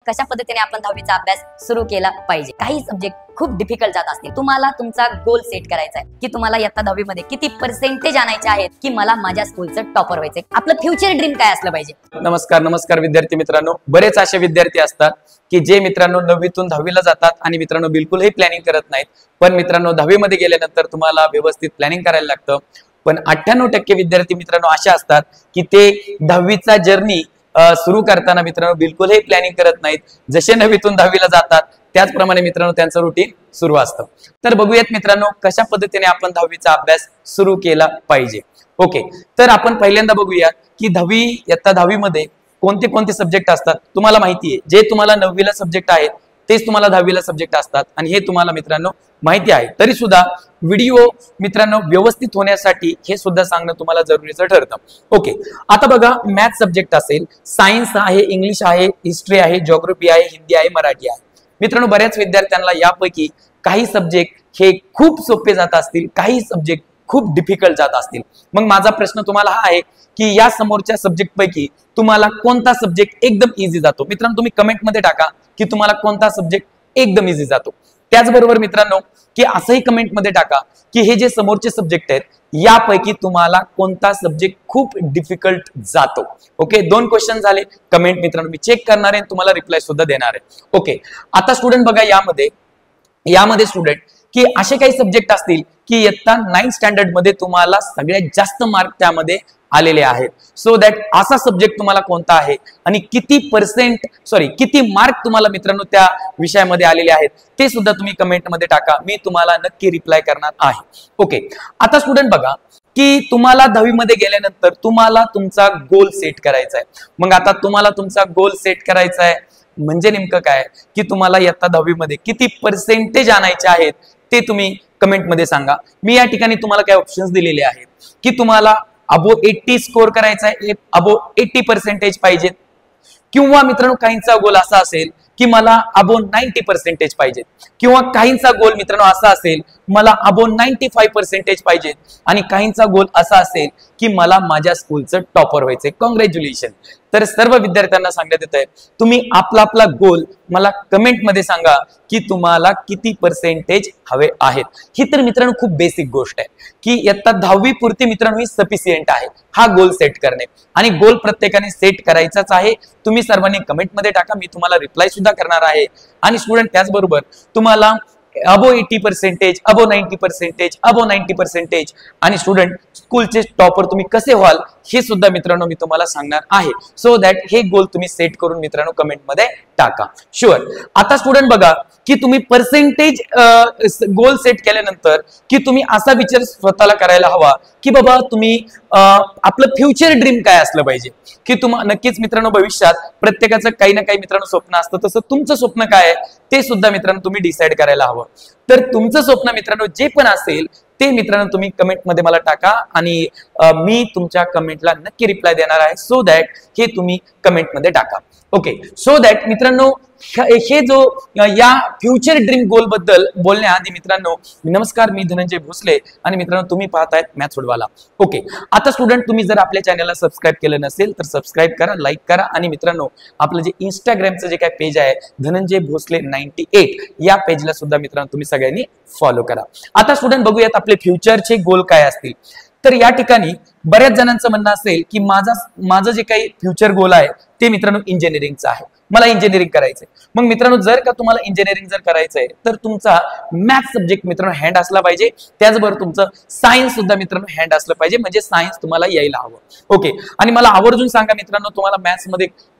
कशा पद्धतीने आपण 10वीचा अभ्यास सुरू केला पाहिजे। काही सब्जेक्ट खूप डिफिकल्ट जात असतील, तुम्हाला तुमचा गोल सेट करायचा आहे की तुम्हाला इयत्ता 10वी मध्ये किती पर्सेंटेज आणायचे आहेत की मला माझ्या स्कूलचं टॉपर व्हायचंय। आपलं फ्युचर ड्रीम काय असलं पाहिजे। नमस्कार विद्यार्थी मित्रांनो, बरेच असे विद्यार्थी असतात की जे मित्रांनो 9वीतून 10वीला जातात आणि मित्रांनो बिलकुलही प्लॅनिंग करत नाहीत, पण मित्रांनो 10वी मध्ये गेल्यानंतर तुम्हाला व्यवस्थित प्लॅनिंग करायला लागतं। पण 98% विद्यार्थी मित्रांनो असे असतात की ते 10वीचा जर्नी सुरू करताना मित्रांनो बिलकुलही प्लॅनिंग करत नाहीत। जसे 9वीतून 10वीला जातात त्याचप्रमाणे मित्रांनो त्यांचं रुटीन सुरू असतं। तर बघूयात मित्रांनो कशा पद्धतीने आपण 10वीचा अभ्यास सुरू केला पाहिजे। ओके, तर आपण पहिल्यांदा बघूया की 10वी इयत्ता 10वी मध्ये कोणते कोणते सब्जेक्ट असतात। तुम्हाला माहिती आहे जे तुम्हाला 9वीला सब्जेक्ट आहेत तेच तुम्हाला 10वीला सब्जेक्ट असतात आणि हे तुम्हाला मित्रांनो माहिती आहे। तरी सुद्धा व्हिडिओ मित्रांनो व्यवस्थित होण्यासाठी हे सुद्धा सांगणं तुम्हाला जरुरीचं ठरतं। ओके, आता बघा मॅथ सब्जेक्ट असेल, सायन्स आहे, इंग्लिश आहे, हिस्ट्री आहे, जिओग्राफी आहे, हिंदी आहे, मराठी आहे। मित्रांनो बऱ्याच विद्यार्थ्यांना यापैकी काही सब्जेक्ट हे खूप सोपे जात असतील, काही सब्जेक्ट खूप डिफिकल्ट जात असतील। मग माझा प्रश्न तुम्हाला हा आहे की या समोरच्या सब्जेक्ट पैकी तुम्हाला कोणता सब्जेक्ट एकदम इझी जातो। मित्रांनो तुम्ही कमेंट मध्ये टाका की तुम्हाला कोणता सब्जेक्ट एकदम इझी जातो। त्याचबरोबर मित्रांनो की असंही कमेंट मध्ये टाका की हे जे समोरचे सब्जेक्ट आहेत यापैकी तुम्हाला कोणता सब्जेक्ट खूप डिफिकल्ट जातो। ओके, 2 क्वेश्चन झाले। कमेंट मित्रांनो मी चेक करणार आहे, तुम्हाला रिप्लाय सुद्धा देणार आहे। ओके, आता स्टुडंट बघा यामध्ये स्टुडंट की असे काही सब्जेक्ट असतील की इयत्ता 9th स्टँडर्ड मध्ये तुम्हाला सगळ्यात जास्त मार्क त्यामध्ये आलेले आहेत। सो दॅट असा सब्जेक्ट तुम्हाला कोणता आहे आणि किती मार्क तुम्हाला मित्रांनो त्या विषयामध्ये आलेले आहेत ते सुद्धा तुम्ही कमेंट मध्ये टाका, मी तुम्हाला नक्की रिप्लाय करणार आहे। ओके, आता स्टुडंट बघा की तुम्हाला 10वी मध्ये गेल्यानंतर तुम्हाला तुमचा गोल सेट करायचा आहे। मग आता तुम्हाला तुमचा गोल सेट करायचा आहे म्हणजे नेमकं काय की तुम्हाला इयत्ता 10वी मध्ये किती पर्सेंटेज आणायचे आहेत ते तुम्ही कमेंट मध्ये सांगा। मी या ठिकाणी तुम्हाला काही ऑप्शन्स दिलेले आहेत की तुम्हाला अबोव 80 स्कोर करायचा आहे, अबोव 80% पाहिजेत, किंवा मित्रांनो काहींचा गोल असा असेल की मला अबोव 90% पाहिजेत, किंवा काहींचा गोल मित्रांनो असा असेल मला अबोव 95% पाहिजेत, आणि काहींचा गोल असा असेल की मला माझ्या स्कूलचं टॉपर व्हायचंय। कॉंग्रॅच्युलेशन। तर सर्व विद्यार्थ्यांना सांगण्यात येत आहे तुम्ही आपला गोल मला कमेंट मध्ये सांगा की तुम्हाला किती पर्सेंटेज हवे आहेत। ही तर मित्रांनो खूप बेसिक गोष्ट आहे की इयत्ता 10वी पुरती मित्रांनो ही सफिशियंट आहे हा गोल सेट करणे, आणि गोल प्रत्येकाने सेट करायचाच आहे। तुम्ही सर्वांनी कमेंट मध्ये टाका, मी तुम्हाला रिप्लाय सुद्धा करणार आहे। आणि स्टुडंट त्याचबरोबर तुम्हाला अबोव 80%, अबोव 90%, अबोव 90%, आणि स्टुडंट स्कूलचे टॉपर तुम्ही कसे व्हाल हे सुद्धा मित्रांनो मी तुम्हाला सांगणार आहे। सो दॅट हे गोल तुम्ही सेट करून मित्रांनो कमेंट मध्ये टाका। शुअर। आता स्टुडंट बघा की तुम्ही पर्सेंटेज गोल सेट केल्यानंतर की तुम्ही असा विचार स्वतःला करायला हवा की बाबा तुम्ही आपलं फ्युचर ड्रीम काय असलं पाहिजे, की तुम्हाला नक्कीच मित्रांनो भविष्यात प्रत्येकाचं काही ना काही मित्रांनो स्वप्न असतं, तसं तुमचं स्वप्न काय आहे ते सुद्धा मित्रांनो तुम्ही डिसाईड करायला हवं। तर तुमचं स्वप्न मित्रांनो जे पण असेल ते मित्रांनो तुम्ही कमेंट मध्ये मला टाका आणि मी तुमच्या कमेंटला नक्की रिप्लाय देणार आहे। सो दॅट हे तुम्ही कमेंट मध्ये टाका। ओके, सो दॅट मित्रांनो हे जो या फ्युचर ड्रीम गोल बद्दल बोलण्याआधी मित्रांनो नमस्कार, मी धनंजय भोसले आणि मित्रांनो तुम्ही पाहतायत मॅथ्स सोडवाला। ओके, आता स्टुडंट तुम्ही जर आपल्या चॅनलला सबस्क्राईब केलं नसेल तर सबस्क्राईब करा, लाईक करा, आणि मित्रांनो आपलं जे इंस्टाग्रामचं जे काय पेज आहे धनंजय भोसले 98 या पेजला सुद्धा मित्रांनो तुम्ही सगळ्यांनी फॉलो करा। आता स्टुडंट बघूयात आपले फ्युचरचे गोल काय असतील। तर या ठिकाणी बऱ्याच जणांचं म्हणणं असेल की माझं जे काही फ्युचर गोल आहे ते मित्रांनो इंजिनिअरिंगचं आहे, मला इंजिनिअरिंग करायचंय। मग मित्रांनो जर का तुम्हाला इंजिनिअरिंग जर करायचंय तर तुमचा मॅथ्स सब्जेक्ट मित्रांनो हँड असला पाहिजे, त्याचबरोबर तुमचं सायन्स सुद्धा मित्रांनो हँड असलं पाहिजे, म्हणजे सायन्स तुम्हाला यायला हवं। ओके, आणि मला आवर्जून सांगा मित्रांनो तुम्हाला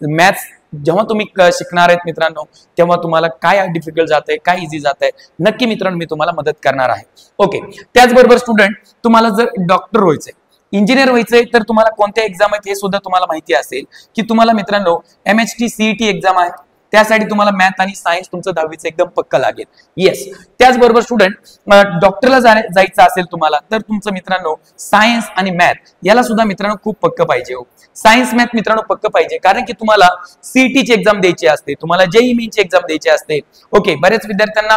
मॅथ्स जेव्हा तुम्ही शिकणार आहेत मित्रांनो तेव्हा तुम्हाला काय डिफिकल्ट जात आहे, काय इझी जात आहे, नक्की मित्रांनो मी तुम्हाला मदत करणार आहे। ओके, त्याचबरोबर स्टुडंट तुम्हाला जर डॉक्टर व्हायचंय, इंजिनियर व्हायचंय तर तुम्हाला कोणत्या एक्झाम आहेत हे सुद्धा तुम्हाला माहिती असेल की तुम्हाला मित्रांनो MHT CET एक्झाम आहे, त्यासाठी तुम्हाला मॅथ आणि सायन्स तुमचं 10वीचं एकदम पक्का लागेल। येस, त्याचबरोबर स्टुडंट डॉक्टरला जायचं असेल तुम्हाला तर तुमचं मित्रांनो सायन्स आणि मॅथ याला सुद्धा मित्रांनो खूप पक्क पाहिजे हो। सायन्स मॅथ मित्रांनो पक्क पाहिजे, कारण की तुम्हाला CET ची एक्झाम द्यायची असते, तुम्हाला JEE मेन्सची एक्झाम द्यायची असते। ओके, बरेच विद्यार्थ्यांना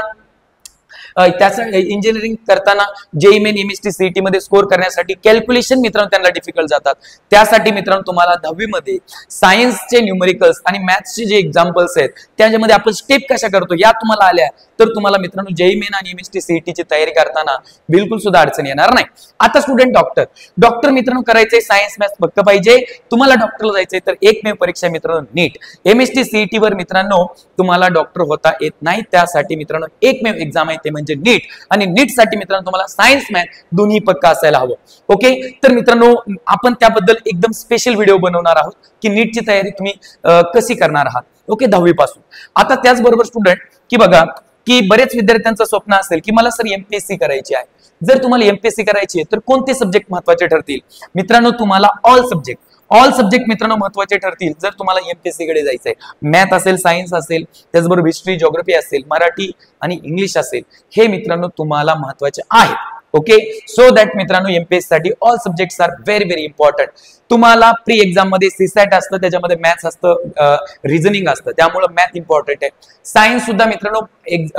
त्याचं इंजिनिअरिंग करताना जेईई मेन एमएसटी सीईटी मध्ये स्कोर करण्यासाठी कॅल्क्युलेशन मित्रांनो त्यांना डिफिकल्ट जातात. त्यासाठी मित्रांनो तुम्हाला 10वी मध्ये सायन्सचे न्यूमेरिकल्स आणि मॅथ्सचे जे एक्झाम्पल्स आहेत त्याच्यामध्ये आपण स्टेप कशा करतो या तुम्हाला आल्या तर तुम्हाला मित्रांनो जेईई मेन आणि एमएसटी सीईटी ची तयारी करताना बिलकुल सुद्धा अडचण येणार नाही. आता स्टुडंट डॉक्टर मित्रांनो करायचंय सायन्स मॅथ्स फक्त पाहिजे. तुम्हाला डॉक्टरला जायचंय तर एकमेव परीक्षा मित्रांनो नीट. एमएसटी सीईटी वर मित्रांनो तुम्हाला डॉक्टर होता येत नाही. त्यासाठी मित्रांनो एकमेव एक्झाम आहे ते म्हणजे नीट. आणि नीट साठी मित्रांनो तुम्हाला सायन्स मॅथ्स दोन्ही पक्का असायला हवं. ओके, तर मित्रांनो आपण त्याबद्दल एकदम स्पेशल व्हिडिओ बनवणार आहोत की नीटची तयारी तुम्ही कशी करणार आहात. ओके, 10वी पासून. आता त्याचबरोबर स्टुडंट की बघा की बरेच विद्यार्थ्यांचं स्वप्न असेल की मला सर एमपीएससी करायची आहे. जर तुम्हाला एमपीएससी करायची आहे तर कोणते सब्जेक्ट महत्वाचे ठरतील? मित्रांनो तुम्हाला ऑल सब्जेक्ट मित्रांनो महत्वाचे ठरतील जर तुम्हाला एमपीएससी कडे जायचंय. मॅथ असेल, सायन्स असेल, त्याचबरोबर हिस्ट्री, जिओग्राफी असेल, मराठी आणि इंग्लिश असेल, हे मित्रांनो तुम्हाला महत्वाचे आहे. ओके, सो दॅट मित्रांनो एमपीएससी साठी all subjects are very very important. तुम्हाला प्री एक्झाम मध्ये सीसॅट असतं, त्याच्यामध्ये मॅथ्स असतं, रिझनिंग असतं, त्यामुळे मॅथ इम्पॉर्टंट आहे. सायन्स सुद्धा मित्रांनो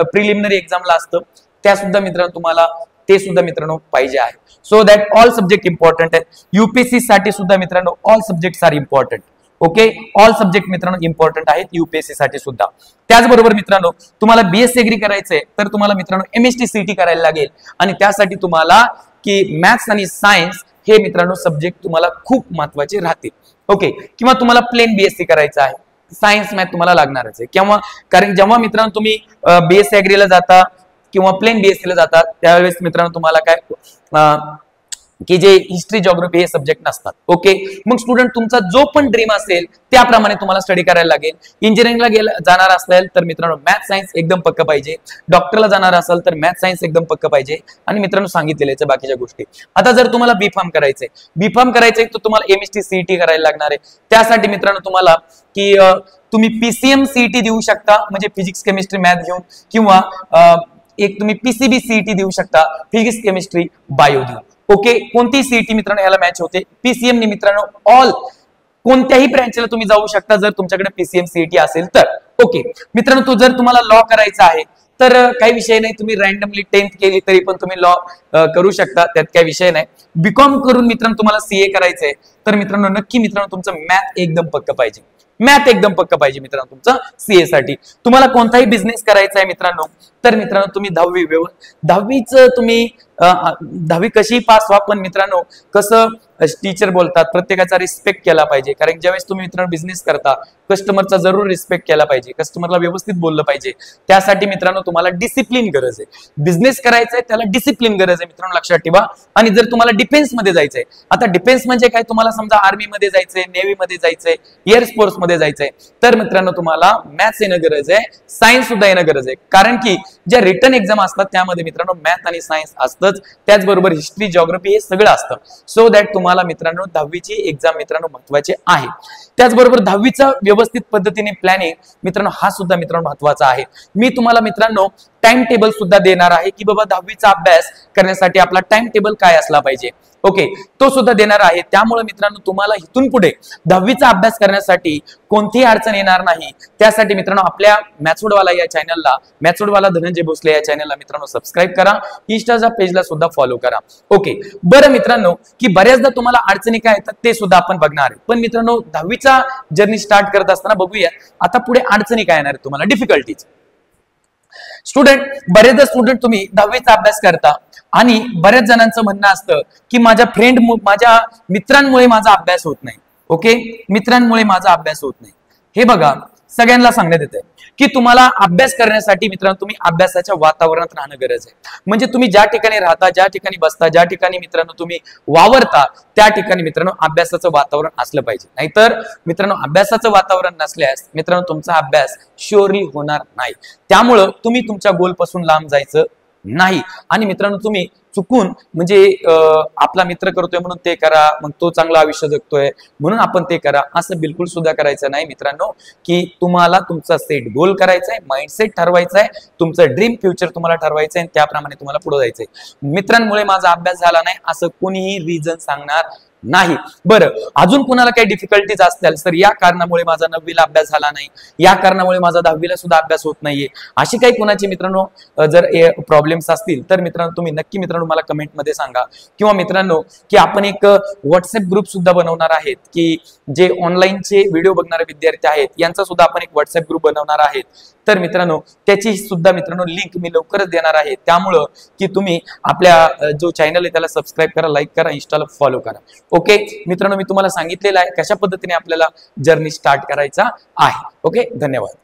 प्रिलिमिनरी एक्झामला असतं, त्या सुद्धा मित्रांनो तुम्हाला ते सुद्धा मित्रांनो पाहिजे आहे. So that all subject important आहेत. यूपीएससी साठी सुद्धा मित्रांनो all subjects are important. Okay, all subject मित्रांनो इम्पॉर्टंट आहेत यूपीएससी साठी सुद्धा. त्याचबरोबर मित्रांनो तुम्हाला बीएससी एग्री करायचंय तर तुम्हाला मित्रांनो एमएसटी सीईटी करायला लागेल. आणि त्यासाठी तुम्हाला की मॅथ्स आणि सायन्स हे मित्रांनो सब्जेक्ट तुम्हाला खूप महत्वाचे राहतील. ओके, किंवा तुम्हाला प्लेन बीएससी करायचं आहे, सायन्स मॅथ तुम्हाला लागणारच आहे. किंवा कारण जेव्हा मित्रांनो तुम्ही बीएससी एग्रीला जाता किंवा प्लेन बीएससी ला जातात त्यावेळेस मित्रांनो तुम्हाला काय की जे हिस्ट्री, जिओग्राफी हे सब्जेक्ट नसतात. ओके, मग स्टुडंट तुमचा जो पण ड्रीम असेल त्याप्रमाणे तुम्हाला स्टडी करायला लागेल. इंजिनिअरिंगला जाणार असेल तर मित्रांनो मॅथ सायन्स एकदम पक्क पाहिजे. डॉक्टरला जाणार असेल तर मॅथ सायन्स एकदम पक्क पाहिजे. आणि मित्रांनो सांगितलेल्या बाकीच्या गोष्टी. आता जर तुम्हाला बीफार्म करायचंय तर तुम्हाला एमएसटी सीईटी करायला लागणार आहे. त्यासाठी मित्रांनो तुम्हाला की तुम्ही पीसीएम सीईटी देऊ शकता, म्हणजे फिजिक्स, केमिस्ट्री, मॅथ घेऊन, किंवा एक तुम्ही पीसीबी सीईटी देऊ शकता, फिजिक्स, केमिस्ट्री, बायो देऊन. ओके, कोणतीही सीईटी मित्रांनो याला मॅच होते. पीसीएम ने मित्रांनो ऑल कोणत्याही ब्रँचला तुम्ही जाऊ शकता जर तुमच्याकडे पीसीएम सीईटी असेल तर. ओके मित्रांनो, तो जर तुम्हाला लॉ करायचा आहे तर काही विषय नाही, तुम्ही रँडमली 10th केली तरी पण तुम्ही लॉ करू शकता, त्यात काही विषय नाही. बीकॉम करून मित्रांनो तुम्हाला सीए करायचंय तर मित्रांनो नक्की मित्रांनो तुमचं मॅथ एकदम पक्क पाहिजे. मित्रांनो तुमचं सीए साठी. तुम्हाला कोणताही बिझनेस करायचा आहे मित्रांनो तर मित्रांनो तुम्ही 10वीच तुम्ही 10वी कशी पास व्हा, पण मित्रांनो कसं टीचर बोलतात प्रत्येकाचा रिस्पेक्ट केला पाहिजे. कारण ज्यावेळेस तुम्ही मित्रांनो बिझनेस करता कस्टमरचा जरूर रिस्पेक्ट केला पाहिजे, कस्टमरला व्यवस्थित बोललं पाहिजे. त्यासाठी मित्रांनो तुम्हाला डिसिप्लिन गरज आहे. बिझनेस करायचा आहे त्याला डिसिप्लिन गरज आहे मित्रांनो, लक्षात ठेवा. आणि जर तुम्हाला डिफेन्स मध्ये जायचंय, आता डिफेन्स म्हणजे काय, तुम्हाला समजा आर्मी मध्ये जायचंय, नेव्ही मध्ये जायचंय, एअर फोर्स मध्ये जायचंय तर मित्रांनो तुम्हाला मॅथ्स येणं गरज आहे, सायन्स सुद्धा येणं गरज आहे. कारण की ज्या रिटर्न एक्झाम असतात त्यामध्ये मित्रांनो मॅथ आणि सायन्स असतंच, त्याचबरोबर हिस्ट्री, जिओग्राफी हे सगळं असतं. सो दॅट तुम्हाला मित्रांनो 10वीची एक्झाम मित्रांनो महत्वाची आहे. त्याचबरोबर 10वीचा व्यवस्थित पद्धतीने प्लॅनिंग मित्रांनो हा सुद्धा मित्रांनो महत्वाचा आहे. मी तुम्हाला मित्रांनो टाइम टेबल सुद्धा देणार आहे की बाबा 10वीचा अभ्यास करण्यासाठी आपला टाइम टेबल काय असला पाहिजे. ओके, तो सुद्धा देणार आहे. त्यामुळे मित्रांनो तुम्हाला इथून पुढे 10वीचा अभ्यास करण्यासाठी कोणतीही अडचण येणार नाही. त्यासाठी मित्रांनो आपल्या मॅथ्सवडवाला या चॅनलला, मॅथ्सवडवाला धनंजय भोसले या चॅनलला मित्रांनो सबस्क्राईब करा, इंस्टाच्या पेजला सुद्धा फॉलो करा. ओके, बरं मित्रांनो की बऱ्याचदा तुम्हाला अडचणी काय येतात ते सुद्धा आपण बघणार आहे. पण मित्रांनो 10वीचा जर्नी स्टार्ट करत असताना बघूया आता पुढे अडचणी काय येणार तुम्हाला, डिफिकल्टीज. बरेचदा स्टुडंट तुम्ही 10वीचा अभ्यास करता आणि बऱ्याच जणांचं म्हणणं असतं की माझ्या मित्रांमुळे माझा अभ्यास होत नाही. ओके, मित्रांमुळे माझा अभ्यास होत नाही. हे बघा सगळ्यांना सांगण्यात येते की तुम्हाला अभ्यास करण्यासाठी मित्रांनो तुम्ही अभ्यासाच्या वातावरणात राहणं गरज आहे. म्हणजे तुम्ही ज्या ठिकाणी राहता, ज्या ठिकाणी बसता, ज्या ठिकाणी मित्रांनो तुम्ही वावरता त्या ठिकाणी मित्रांनो अभ्यासाचं वातावरण असलं पाहिजे. नाहीतर मित्रांनो अभ्यासाचं वातावरण नसल्यास मित्रांनो तुमचा अभ्यास श्युअरली होणार नाही. त्यामुळं तुम्ही तुमच्या गोल पासून लांब जायचं नाही. आणि मित्रांनो तुम्ही चुकून म्हणजे आपला मित्र करतोय म्हणून ते करा, मग तो चांगला आयुष्य जगतोय म्हणून आपण ते करा, असं बिलकुल सुद्धा करायचं नाही मित्रांनो. की तुम्हाला तुमचा सेट गोल करायचा आहे, माइंडसेट ठरवायचा आहे, तुमचं ड्रीम फ्युचर तुम्हाला ठरवायचं आहे, त्याप्रमाणे तुम्हाला पुढे जायचंय. मित्रांमुळे माझा अभ्यास झाला नाही असं कोणीही रिझन सांगणार नाही. बरं, अजून कुणाला काही डिफिकल्टीज असतील तर या कारणामुळे माझा 9वीला अभ्यास झाला नाही, या कारणामुळे माझा 10वीला सुद्धा अभ्यास होत नाहीये, अशी काही कुणाची मित्रांनो जर प्रॉब्लेम्स असतील तर मित्रांनो तुम्ही नक्की मित्रांनो मला कमेंटमध्ये सांगा. किंवा मित्रांनो की आपण एक व्हॉट्सअप ग्रुप सुद्धा बनवणार आहेत की जे ऑनलाईनचे व्हिडिओ बघणारे विद्यार्थी आहेत यांचा सुद्धा आपण एक व्हॉट्सअप ग्रुप बनवणार आहेत. तर मित्रांनो त्याची सुद्धा मित्रांनो लिंक मी लवकरच देणार आहे. त्यामुळं की तुम्ही आपल्या जो चॅनल आहे त्याला सबस्क्राईब करा, लाईक करा, इंस्टाला फॉलो करा. ओके मित्रांनो, मी तुम्हाला सांगितलेलं आहे कशा पद्धतीने आपल्याला जर्नी स्टार्ट करायचा आहे. ओके, धन्यवाद.